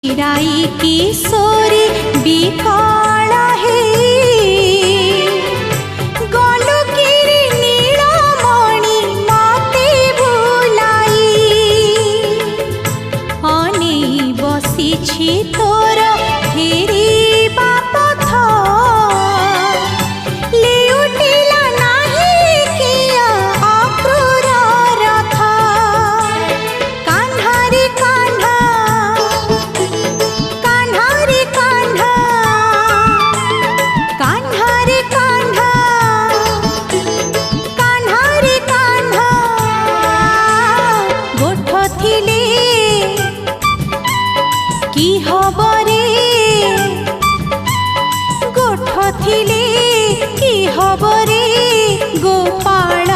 चिराई किशोरी विकल हे गलु किरी नीलमणि मते भुलाई अनेई बसिछि तोर फेरिबा पथ लेउटिला नाही किया अक्रूर रथ कान्हा रे कान्हा कान्हा रे कान्हा कान्हा रे कान्हा कान्हा रे कान्हा गोठ थिले की हबरे गोठ थिले की हबरे गोपाल